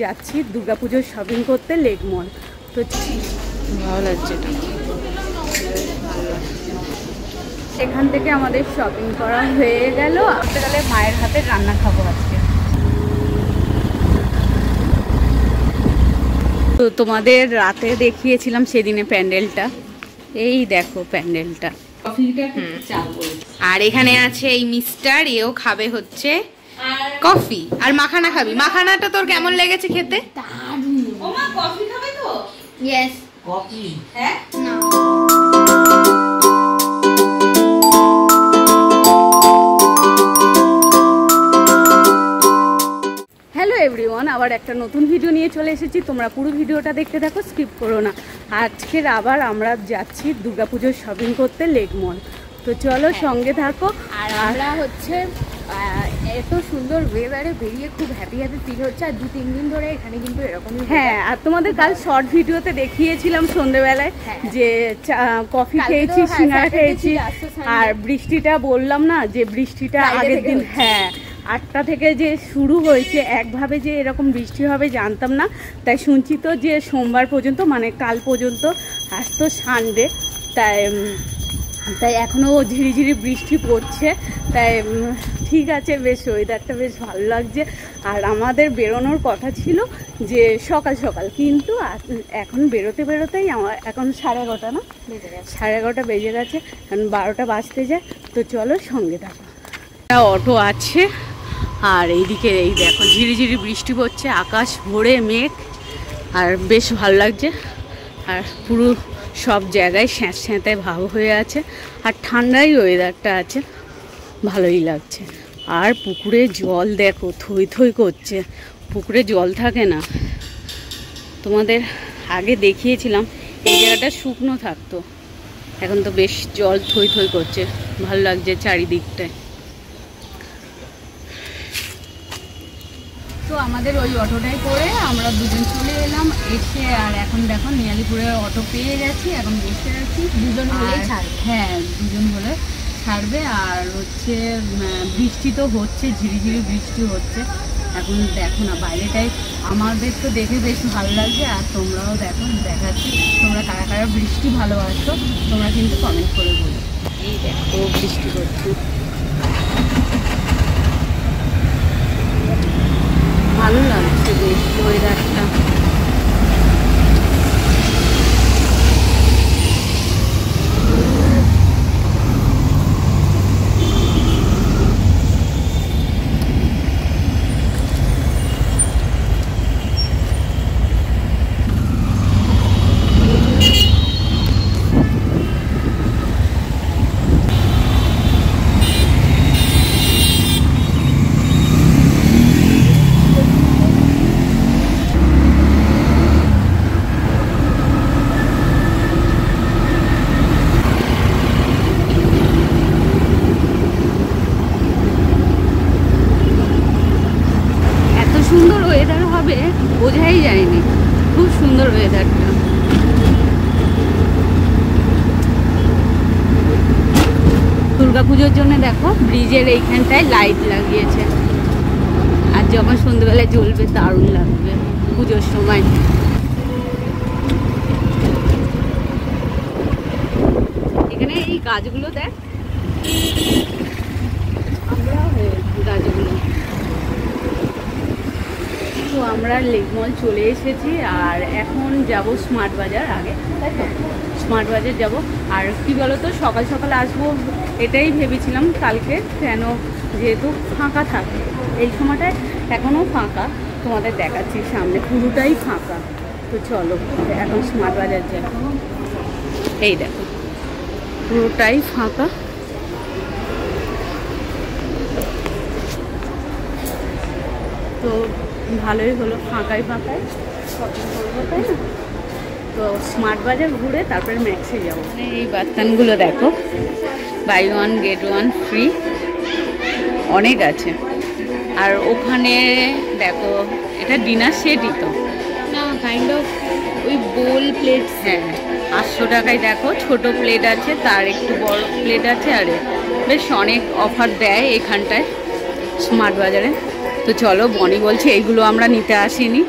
যাচ্ছি দুর্গাপুজোর শপিং করতে লেক মল। তো ভালো লাগছে, এখান থেকে আমাদের শপিং করা হয়ে গেল। আসতে গেলে মায়ের হাতে রান্না খাবো আজকে। তো তোমাদের রাতে দেখিয়েছিলাম সেদিনে প্যান্ডেলটা, এই দেখো প্যান্ডেলটা। আর এখানে আছে এই মিস্টার, এও খাবে হচ্ছে কফি। আর মাখানা খাবি? মাখানাটা তোর কেমন লেগেছে খেতে? ও মা কফি খাবে তো? ইয়েস। কফি? হ্যাঁ না। হ্যালো এভরিওয়ান, আবার একটা নতুন ভিডিও নিয়ে চলে এসেছি। তোমরা পুরো ভিডিওটা দেখতে থাকো, স্কিপ করো না। আজকের আবার আমরা যাচ্ছি দুর্গাপুজোর শপিং করতে লেক মল। তো চলো সঙ্গে থাকো। আর আমরা হচ্ছে এত সুন্দর ওয়েদারে বেরিয়ে খুব হ্যাপি ফিল হচ্ছে। আর 2-3 দিন ধরে এখানে কিন্তু এরকমই। হ্যাঁ, আর তোমাদের কাল শর্ট ভিডিওতে দেখিয়েছিলাম সন্ধ্যেবেলায় যে কফি খেয়েছি, সিঙ্গারা খেয়েছি। আর বৃষ্টিটা বললাম না যে বৃষ্টিটা আগের দিন, হ্যাঁ 8টা থেকে যে শুরু হয়েছে, একভাবে যে এরকম বৃষ্টি হবে জানতাম না। তাই শুনছি তো যে সোমবার পর্যন্ত, মানে কাল পর্যন্ত। আজ তো সানডে, তাই এখনও ঝিরিঝিরি বৃষ্টি পড়ছে। তাই ঠিক আছে, বেশ ওয়েদারটা বেশ ভালো লাগছে। আর আমাদের বেরোনোর কথা ছিল যে সকাল সকাল, কিন্তু এখন বেরোতে বেরোতেই আমার এখন 11:30 না, 11:30 বেজে গেছে। এখন 12টা বাজতে যায়। তো চলো সঙ্গে থাকো। একটা অটো আছে, আর এইদিকে এই দেখো ঝিরিঝিরি বৃষ্টি পড়ছে, আকাশ ভরে মেঘ, আর বেশ ভালো লাগছে। আর পুরো সব জায়গায় স্যাঁতস্যাঁতে ভাব হয়ে আছে, আর ঠান্ডাই ওয়েদারটা আছে, ভালোই লাগছে। আর পুকুরে জল দেখো থই থই করছে, পুকুরে জল থাকে না। তোমাদের আগে দেখিয়েছিলাম এই জায়গাটা শুকনো থাকতো, এখন তো বেশ জল থই থই করছে, ভালো লাগছে চারিদিকটায়। তো আমাদের ওই অটোটাই করে আমরা দুজন চলে এলাম, এসে আর এখন দেখো নিয়ালিপুরে অটো পেয়ে গেছি, এখন বসে আছি। দুজন হলেই ছাড়বে। হ্যাঁ, দুজন হলে ছাড়বে। আর হচ্ছে বৃষ্টি তো হচ্ছে, ঝিরিঝিরি বৃষ্টি হচ্ছে। এখন দেখো না বাইরেটাই, আমাদের তো দেখে বেশ ভালো লাগছে। আর তোমরাও দেখো, দেখাচ্ছি তোমরা কারা কারা বৃষ্টি ভালোবাসো, তোমরা কিন্তু কমেন্ট করে বলো। এই দেখো বৃষ্টি হচ্ছে, ভালো লাগছে বেশ ওয়েদারটা। সুন্দর ওয়েদার হবে বোঝাই যায়নি, খুব সুন্দর ওয়েদারটা। দুর্গাপুজোর জন্য দেখো ব্রিজের এইখানটায় লাইট লাগিয়েছে, আর যখন সন্ধ্যেবেলায় জ্বলবে দারুণ লাগবে পুজোর সময়। এখানে এই গাছগুলো দেখ, আমরা গাছগুলো। তো আমরা লেক মল চলে এসেছি, আর এখন যাব স্মার্ট বাজার। আগে তাই তো স্মার্ট বাজার যাব। আর কি বলো তো, সকাল সকাল আসবো এটাই ভেবেছিলাম কালকে, কেন যেহেতু ফাঁকা থাকে এই সময়টায়, এখনও ফাঁকা। তোমাদের দেখাচ্ছি সামনে পুরোটাই ফাঁকা। তো চলো এখন স্মার্ট বাজার যাই। এই দেখো পুরোটাই ফাঁকা। তো ভালোই হলো, ফাঁকাই ফাঁকাই শপিং করবো, তাই না? তো স্মার্ট বাজার ঘুরে তারপরে ম্যাক্সে যাবো। এই বাতানগুলো দেখো, বাই 1 get 1 ফ্রি, অনেক আছে। আর ওখানে দেখো এটা ডিনার সেটই তো না, কাইন্ড অফ ওই বোল প্লেট। হ্যাঁ 800 টাকায় দেখো ছোট প্লেট আছে, তার একটু বড় প্লেট আছে। আর বেশ অনেক অফার দেয় এখানটায় স্মার্ট বাজারে। তো চলো, বনি বলছে এইগুলো আমরা নিতে আসিনি,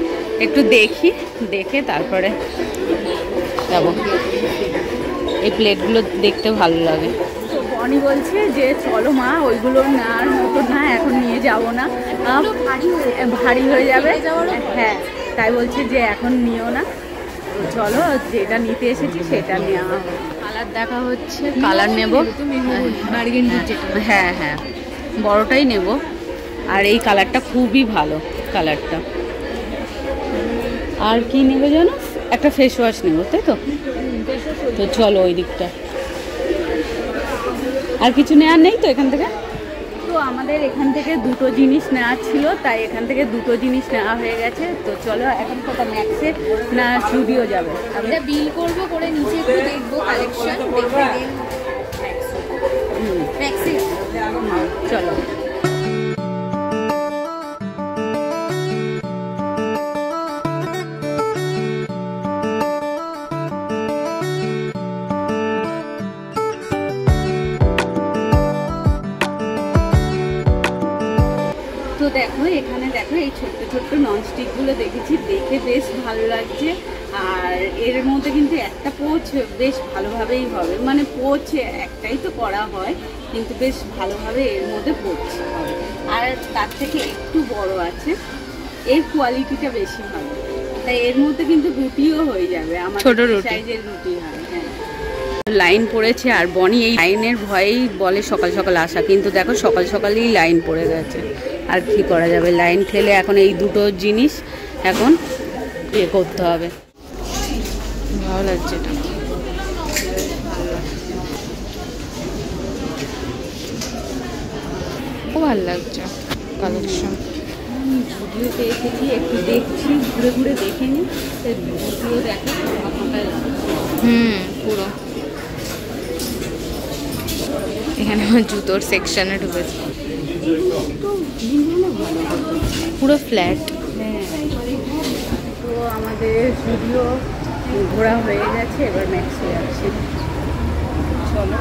একটু দেখি, দেখে তারপরে যাবো। এই প্লেটগুলো দেখতে ভালো লাগে। তো বনি বলছে যে চলো মা, ওইগুলো নেওয়ার মতো না, এখন নিয়ে যাব না, ভারী হয়ে যাবে। হ্যাঁ, তাই বলছে যে এখন নিও না, চলো যেটা নিতে এসেছি সেটা নেওয়া। কালার দেখা হচ্ছে, কালার নেব। হ্যাঁ হ্যাঁ, বড়টাই নেব। আর এই কালারটা খুবই ভালো, কালারটা। আর কি নেবে জানো? একটা ফেস ওয়াশ নেব, তাই তো? তো চলো ওই দিকটা। আর কিছু নেওয়ার নেই তো এখান থেকে? তো আমাদের এখান থেকে দুটো জিনিস নেওয়ার ছিল, তাই এখান থেকে দুটো জিনিস নেওয়া হয়ে গেছে। তো চলো এখন কোথাও ম্যাক্সে না স্টুডিও যাবে? আমরা বিল করবো, করে নিচে একটু দেখবো কালেকশন, ম্যাক্সে চলো। তো দেখো এখানে, দেখো এই ছোট্ট ছোট্ট ননস্টিকগুলো দেখেছি, দেখে বেশ ভালো লাগছে। আর এর মধ্যে কিন্তু একটা পোচ বেশ ভালোভাবেই হবে, মানে পোচ একটাই তো করা হয়, কিন্তু বেশ ভালোভাবে এর মধ্যে পোচ হবে। আর তার থেকে একটু বড় আছে, এর কোয়ালিটিটা বেশি ভালো, তাই এর মধ্যে কিন্তু রুটিও হয়ে যাবে, আমার ছোট সাইজের রুটি হয়। হ্যাঁ, লাইন পড়েছে, আর বনি এই লাইনের ভয়েই বলে সকাল সকাল আসা, কিন্তু দেখো সকাল সকালই লাইন পড়ে গেছে। আর কি করা যাবে, লাইন ঠেলে এখন এই দুটো জিনিস এখন ইয়ে করতে হবে। ভালো লাগছে এটা, খুব ভালো লাগছে কালেকশন। ভিডিওতে এসেছি, একটু দেখছি, ঘুরে ঘুরে দেখে নিই। ভিডিও দেখে পুরো এখানে আমার জুতোর সেকশনে ঢুকেছে, পুরো ফ্ল্যাট। হ্যাঁ, তো আমাদের ভিডিও ঘোরা হয়ে গেছে, এবার ম্যাক্সে যাচ্ছি। চলো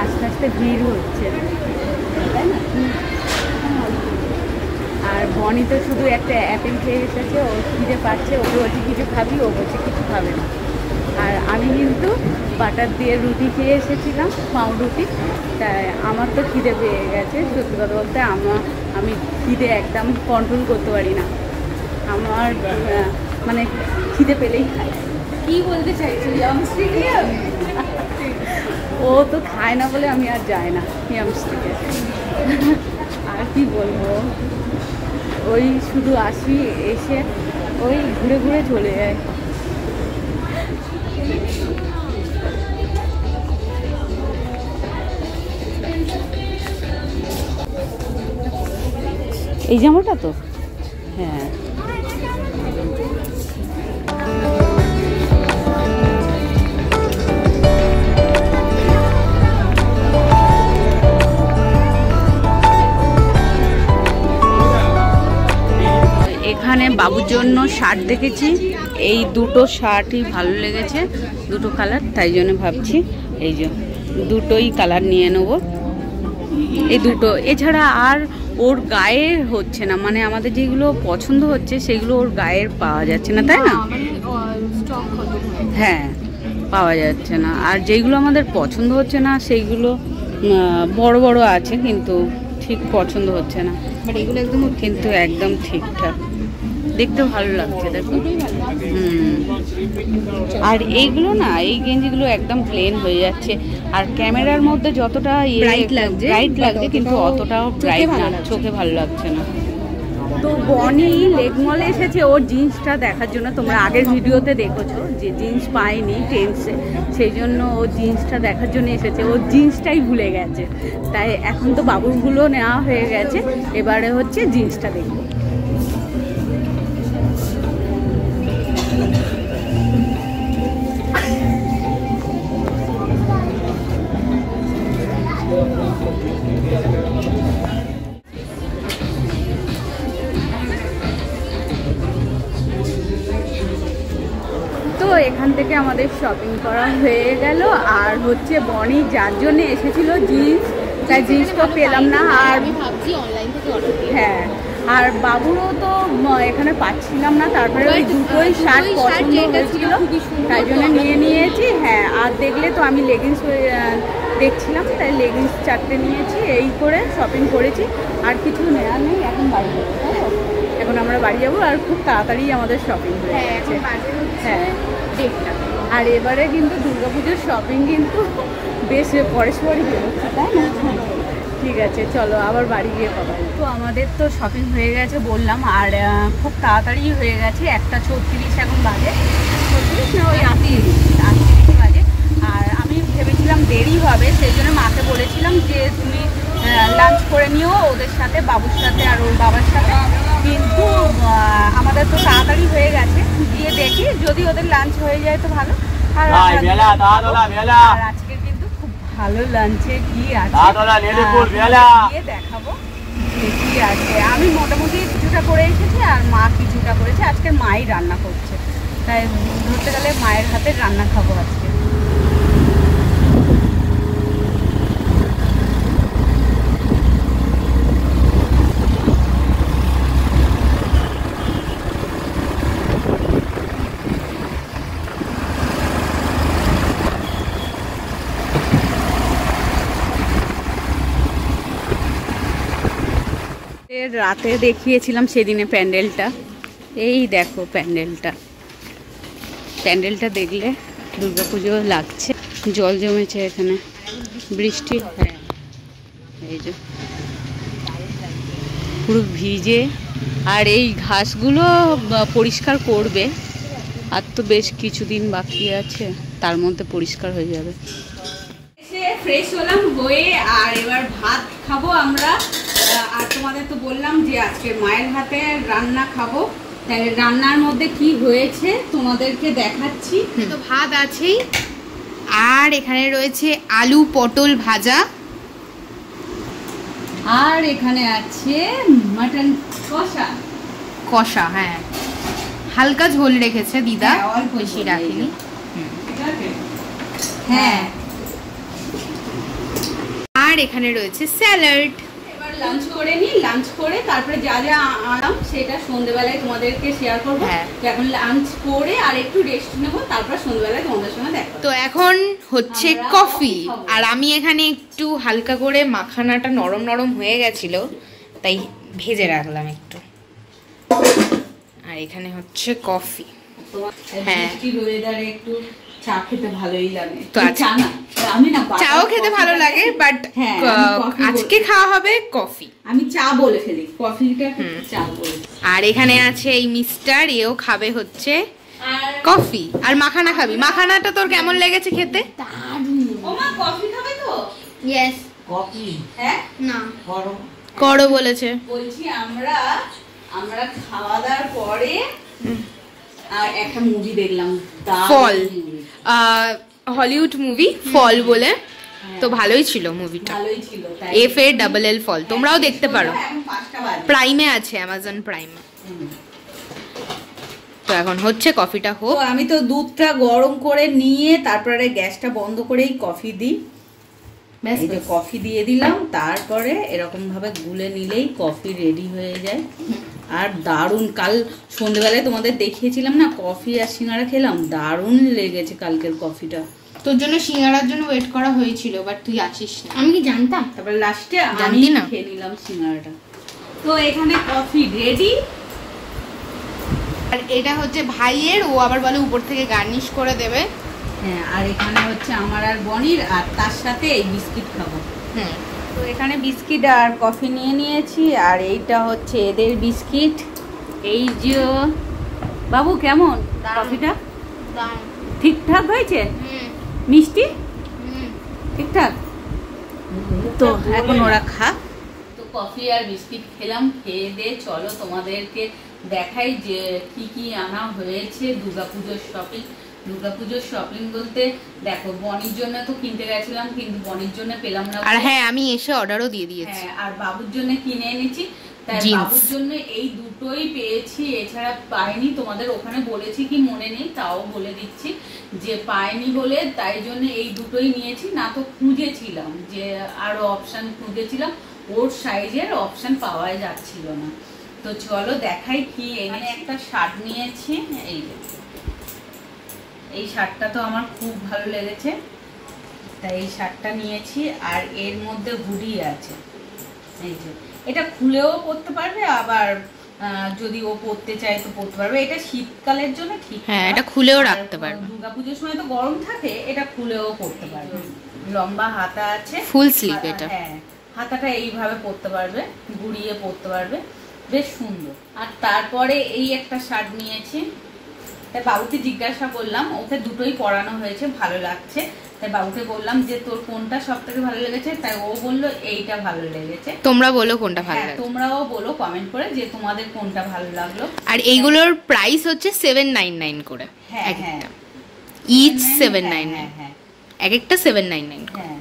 আস্তে আস্তে ভিড় হচ্ছে, তাই না? আর বনি তো শুধু একটা অ্যাপেল খেয়ে এসেছে, ও খিদে পাচ্ছে, ওকে বলছে কিছু খাবি, ও বলছে কিছু খাবে না। আর আমি কিন্তু বাটার দিয়ে রুটি খেয়ে এসেছিলাম, পাউরুটি, তাই আমার তো খিদে পেয়ে গেছে। সত্যি কথা বলতে আমি খিদে একদম কন্ট্রোল করতে পারি না, আমার মানে খিদে পেলেই খাই। কি বলতে চাইছি, ও তো খায় না বলে আমি আর যাই না ইয়ামস্টিকে। আর কি বলবো, ওই শুধু আসি, এসে ওই ঘুরে ঘুরে চলে যায়। এই জামাটা তো, হ্যাঁ। এখানে বাবুর জন্য শার্ট দেখেছি, এই দুটো শার্টই ভালো লেগেছে, দুটো কালার, তাই জন্য ভাবছি এই যে দুটোই কালার নিয়ে নেব, এই দুটো। এছাড়া আর ওর গায়ের হচ্ছে না, মানে আমাদের যেগুলো পছন্দ হচ্ছে সেগুলো ওর গায়ের পাওয়া যাচ্ছে না, তাই না? হ্যাঁ, পাওয়া যাচ্ছে না। আর যেগুলো আমাদের পছন্দ হচ্ছে না সেইগুলো বড় বড় আছে, কিন্তু ঠিক পছন্দ হচ্ছে না। বাট এগুলো একদম কিন্তু একদম ঠিকঠাক, দেখতে ভালো লাগছে, দেখো। আর এইগুলো না, এই গেঞ্জিগুলো একদম প্লেন হয়ে যাচ্ছে, আর ক্যামেরার মধ্যে যতটা ব্রাইট লাগছে কিন্তু অতটাও ব্রাইট না, চোখে ভালো লাগছে না। তো বনি লেক মলে এসেছে ওর জিন্সটা দেখার জন্য, তোমরা আগের ভিডিওতে দেখেছো যে জিন্স পাইনি টেন্সে, সেই জন্য ও জিন্সটা দেখার জন্য এসেছে, ওর জিন্সটাই ভুলে গেছে। তাই এখন তো বাবুরগুলো নেওয়া হয়ে গেছে, এবারে হচ্ছে জিন্সটা দেখবো। তো এখান থেকে আমাদের শপিং করা হয়ে গেল, আর হচ্ছে বনি যার জন্য এসেছিল জিন্স, তাই জিন্সটা পেলাম না। আর ভাবছি অনলাইন আর বাবুরও তো এখানে পাচ্ছিলাম না, তারপরে ওই দুটোই শার্ট পছন্দ হয়েছিল তাই জন্য নিয়ে নিয়েছি। হ্যাঁ, আর দেখলে তো আমি লেগিংস দেখছিলাম তাই লেগিংস 4টে নিয়েছি। এই করে শপিং করেছি, আর কিছু নেওয়া নেই। এখন বাড়ি যাবো, এখন আমরা বাড়ি যাবো আর খুব তাড়াতাড়ি আমাদের শপিং হয়ে গেছে। হ্যাঁ, আর এবারে কিন্তু দুর্গাপুজোর শপিং কিন্তু বেশ পরস্পরই বেরোচ্ছে, তাই না? ঠিক আছে, চলো আবার বাড়ি গিয়ে পাবো। তো আমাদের তো শপিং হয়ে গেছে বললাম, আর খুব তাড়াতাড়ি হয়ে গেছে। 1:34 এখন বাজে, 34 না ওই 38 বাজে। আর আমি ভেবেছিলাম দেরি হবে, সেই জন্য মাকে বলেছিলাম যে তুমি লাঞ্চ করে নিও ওদের সাথে, বাবুর সাথে আর ওর বাবার সাথে। কিন্তু আমাদের তো তাড়াতাড়ি হয়ে গেছে, গিয়ে দেখি যদি ওদের লাঞ্চ হয়ে যায় তো ভালো। আর আজকে কিন্তু খুব ভালো লাঞ্চে কি আছে দেখাবো কি আছে। আমি মোটামুটি কিছুটা করে এসেছি আর মা কিছুটা করেছে। আজকে মাই রান্না করছে, তাই ধরতে গেলে মায়ের হাতের রান্না খাবো আজকে। রাতে দেখিয়েছিলাম সেদিনে প্যান্ডেলটা, এই দেখো প্যান্ডেলটা দেখলে দুর্গাপুজো লাগছে। জল জমেছে এখানে, বৃষ্টি। হ্যাঁ, এই যে পুরো ভিজে। আর এই ঘাসগুলো পরিষ্কার করবে, আর তো বেশ কিছুদিন বাকি আছে, তার মধ্যে পরিষ্কার হয়ে যাবে। ফ্রেশ হলাম হয়ে, আর এবার ভাত খাবো আমরা। আর তোমাদের তো বললাম যে আজকে মায়ের হাতে রান্না খাবো, তাই রান্নার মধ্যে কি হয়েছে তোমাদেরকে দেখাচ্ছি। তো ভাত আছেই, আর এখানে রয়েছে আলু পটল ভাজা, আর এখানে আছে মাটন কষা। হ্যাঁ, হালকা ঝোল রেখেছে দিদা, অল্প বেশি রাখিনি। হ্যাঁ, আর এখানে রয়েছে স্যালাড। এবার লাঞ্চ করে নিই, লাঞ্চ করে তারপরে যা যা আনলাম সেটা সন্ধ্যেবেলায় তোমাদেরকে শেয়ার করবো। এখন লাঞ্চ করে আর একটু রেস্ট নেবো, তারপর সন্ধ্যেবেলায় তোমাদের সঙ্গে দেখা। তো এখন হচ্ছে কফি, আর আমি এখানে একটু হালকা করে মাখানাটা নরম নরম হয়ে গেছিল তাই ভেজে রাখলাম একটু। আর এখানে হচ্ছে কফি। হ্যাঁ, ওয়েদারে একটু চা খেতে ভালোই লাগে। তো চাও খেতে ভালো লাগে, বাট আজকে খাওয়া হবে কফি। আমি চা বলে ফেলি, কফিটা চা বলে। আর এখানে আছে এই মিস্টার, এও খাবে হচ্ছে কফি। আর মাখানা খাবি? মাখানাটা তোর কেমন লেগেছে খেতে? ওমা কফি খাবে তো? ইয়েস। কফি? হ্যাঁ, না করো বলেছে। বলছি আমরা খাওয়া দাওয়ার পরে আর একটা মুভি দেখলাম, ফল, হলিউড মুভি ফল বলে। তো ভালোই ছিল মুভিটা, FALL ফল। তোমরাও দেখতে পারো, প্রাইমে আছে, অ্যামাজন প্রাইমে। তো এখন হচ্ছে কফিটা হোক। আমি তো দুধটা গরম করে নিয়ে তারপরে গ্যাসটা বন্ধ করেই কফি দিই। এই যে কফি দিয়ে দিলাম, তারপরে এরকম ভাবে গুলে নিলেই কফি রেডি হয়ে যায়। আর দারুণ, কাল সন্ধ্যেবেলায় তোমাদের দেখিয়েছিলাম না কফি আর সিঙ্গারা খেলাম, দারুণ লেগেছে কালকের কফিটা। তোর জন্য সিঙ্গারার জন্য ওয়েট করা হয়েছিল, বাট তুই আসিস না। আমি কি জানতাম? তারপর লাস্টে আমি খেয়ে নিলাম সিঙ্গারাটা। তো এখানে কফি রেডি। আর এটা হচ্ছে ভাইয়ের, ও আবার বলে উপর থেকে গার্নিশ করে দেবে। হ্যাঁ, আর এখানে হচ্ছে আমার আর বনির, আর তার সাথে এই বিস্কিট খাবো। তো এখানে বিস্কিট আর কফি নিয়ে নিয়েছি, আর এইটা হচ্ছে এদের বিস্কিট। এই যে বাবু, কেমন কফিটা? ঠিকঠাক হয়েছে? মিষ্টি ঠিকঠাক? তো এখন ওরা খাক। তো কফি আর বিস্কিট খেলাম, খেয়ে দিয়ে চলো তোমাদেরকে দেখাই যে কি কি আনা হয়েছে দুর্গাপুজোর শপিং। দুর্গাপুজোর শপিং বলতে দেখো, বনির জন্য তো কিনতে গেছিলাম কিন্তু বনির জন্য পেলাম না। আর হ্যাঁ, আমি এসে অর্ডারও দিয়ে দিয়েছি। হ্যাঁ, আর বাবুর জন্য কিনে এনেছি। তাই বাবুর জন্য এই দুটোই পেয়েছি, এছাড়া পাইনি। তোমাদের ওখানে বলেছি কি মনে নেই, তাও বলে দিচ্ছি যে পাইনি বলে, তাই জন্য এই দুটোই নিয়েছি। না তো খুঁজেছিলাম, যে আরো অপশন খুঁজেছিলাম, ওর সাইজের অপশন পাওয়াই যাচ্ছিল না। তো চলো দেখাই কি এখানে একটা শার্ট নিয়েছি। এই শার্টটা তো আমার খুব ভালো লেগেছে, তাই এই শার্টটা নিয়েছি। আর এর মধ্যে হুডি আছে, এই যে এটা খুলেও পরতে পারবে, আবার যদি ও পরতে চায় তো পরতে পারবে। এটা শীতকালের জন্য ঠিক, হ্যাঁ এটা খুলেও রাখতে পারবে। দুর্গাপুজোর সময় তো গরম থাকে, এটা খুলেও পরতে পারবে। লম্বা হাতা আছে, ফুল স্লিভ এটা। হ্যাঁ হাতাটা এইভাবে পরতে পারবে, গুড়িয়ে পরতে পারবে, বেশ সুন্দর। আর তারপরে এই একটা শার্ট নিয়েছি, তাই বাবুকে জিজ্ঞাসা করলাম, ওকে দুটোই পরানো হয়েছে, ভালো লাগছে। তাই বাবুকে বললাম যে তোর কোনটা সবথেকে ভালো লেগেছে, তাই ও বললো এইটা ভালো লেগেছে। তোমরা বলো কোনটা ভালো লাগে, তোমরাও বলো কমেন্ট করে যে তোমাদের কোনটা ভালো লাগলো। আর এইগুলোর প্রাইস হচ্ছে 799 করে, হ্যাঁ হ্যাঁ ইচ 799, হ্যাঁ এক একটা 799। হ্যাঁ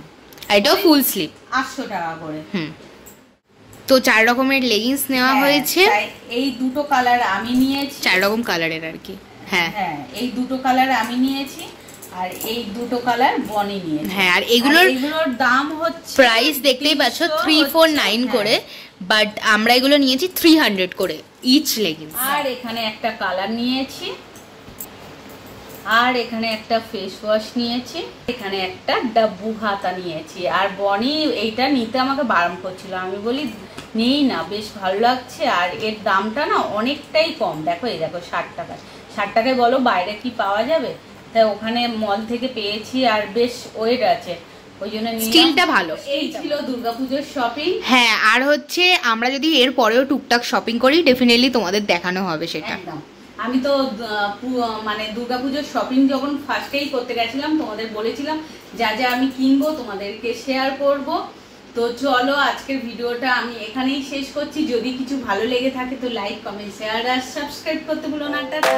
আর এটাও ফুল স্লিভ 800 টাকা করে। তো 4 রকমের লেগিংস নেওয়া হয়েছে। এই দুটো কালার আমি নিয়েছি, 4 রকম কালারের আর কি। হ্যাঁ হ্যাঁ এই দুটো কালার আমি নিয়েছি, আর এই দুটো কালার বনি নিয়েছে। হ্যাঁ আর এগুলোর দাম হচ্ছে, প্রাইস দেখতেই পাচ্ছ 349 করে, বাট আমরা এগুলো নিয়েছি 300 করে ইচ লেগিংস। আর এখানে একটা কালার নিয়েছি, আর এখানে একটা ফেস ওয়াশ নিয়েছি, এখানে একটা ডাব্বু হাতা নিয়েছি। আর বনি এইটা নিতে আমাকে বারণ করছিল, আমি বলি নেই না, বেশ ভালো লাগছে। আর এর দামটা না অনেকটাই কম, দেখো এই দেখো 60 টাকা। 60 টাকায় বলো বাইরে কি পাওয়া যাবে? তাই ওখানে মল থেকে পেয়েছি, আর বেশ ওয়েট আছে, ওই জন্য স্টিলটা ভালো। এই ছিল দুর্গাপুজোর শপিং। হ্যাঁ আর হচ্ছে আমরা যদি এর পরেও টুকটাক শপিং করি ডেফিনেটলি তোমাদের দেখানো হবে সেটা। আমি তো মানে দুর্গাপুজোর শপিং যখন ফার্স্টেই করতে গেছিলাম তোমাদের বলেছিলাম যা যা আমি কিনবো তোমাদেরকে শেয়ার করব। তো চলো আজকের ভিডিওটা আমি এখানেই শেষ করছি। যদি কিছু ভালো লেগে থাকে তো লাইক কমেন্ট শেয়ার আর সাবস্ক্রাইব করতে ভুলো না। টাটা।